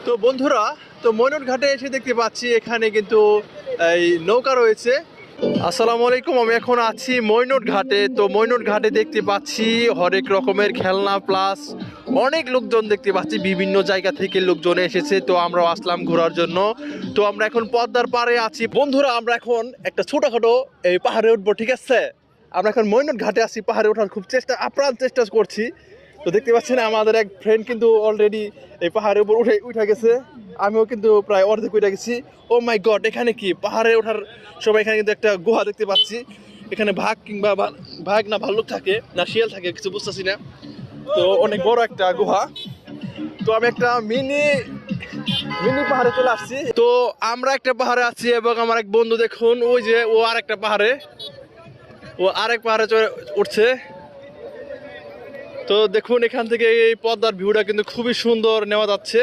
তো বন্ধুরা, তো ময়নট ঘাটে এসে দেখতে পাচ্ছি এখানে কিন্তু এই নৌকা রয়েছে। আসসালামু আলাইকুম, আমি এখন আছি ময়নট ঘাটে। তো ময়নট ঘাটে দেখতে পাচ্ছি হরেক রকমের খেলনা প্লাস অনেক লোকজন দেখতে পাচ্ছি, বিভিন্ন জায়গা থেকে লোকজন এসেছে। তো আমরাও আসলাম ঘোরার জন্য। তো আমরা এখন পদ্মার পাড়ে আছি বন্ধুরা। আমরা এখন একটা ছোটখাটো এই পাহাড়ে উঠবো, ঠিক আছে? আমরা এখন ময়নট ঘাটে আছি, পাহাড়ে ওঠার খুব আপ্রাণ চেষ্টা করছি। তো দেখতে পাচ্ছেন আমাদের এক ফ্রেন্ড কিন্তু অলরেডি এই পাহাড়ের উপর উঠে গেছে। আমিও কিন্তু প্রায় অর্ধেক উঠে গেছি। ও মাই গড, এখানে কি পাহাড়ে ওঠার সময় এখানে কিন্তু একটা গুহা দেখতে পাচ্ছি। এখানে ভাগ কিংবা ভাগ না ভাল্লুক থাকে না শিয়াল থাকে কিছু বুঝতেছি না। তো অনেক বড় একটা গুহা। তো আমি একটা মিনি পাহাড়ে চলে আসছি। তো আমরা একটা পাহাড়ে আছি এবং আমার এক বন্ধু দেখুন ওই যে ও আরেক পাহাড়ে উঠছে। তো দেখুন এখান থেকে এই পদ্মার ভিউটা কিন্তু খুবই সুন্দর নেওয়া যাচ্ছে।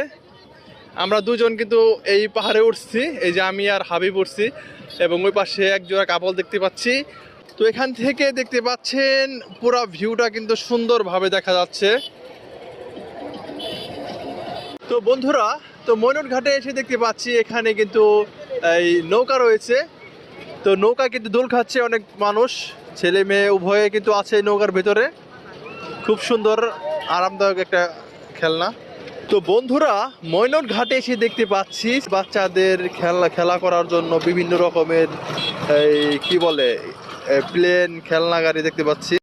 আমরা দুজন কিন্তু এই পাহাড়ে উঠছি, এই যে আমি আর হাবিব উঠছি, এবং ওই পাশে এক জোড়া কাপল দেখতে পাচ্ছি। তো এখান থেকে দেখতে পাচ্ছেন পুরো ভিউটা কিন্তু সুন্দরভাবে দেখা যাচ্ছে। তো বন্ধুরা, তো ময়নট ঘাটে এসে দেখতে পাচ্ছি এখানে কিন্তু এই নৌকা রয়েছে। তো নৌকা কিন্তু দোল খাচ্ছে অনেক মানুষ, ছেলে মেয়ে উভয়ে কিন্তু আছে নৌকার ভেতরে। খুব সুন্দর আরামদায়ক একটা খেলনা। তো বন্ধুরা, ময়নট ঘাটে এসে দেখতে পাচ্ছি বাচ্চাদের খেলা করার জন্য বিভিন্ন রকমের এই কি বলে প্লেন খেলনা গাড়ি দেখতে পাচ্ছি।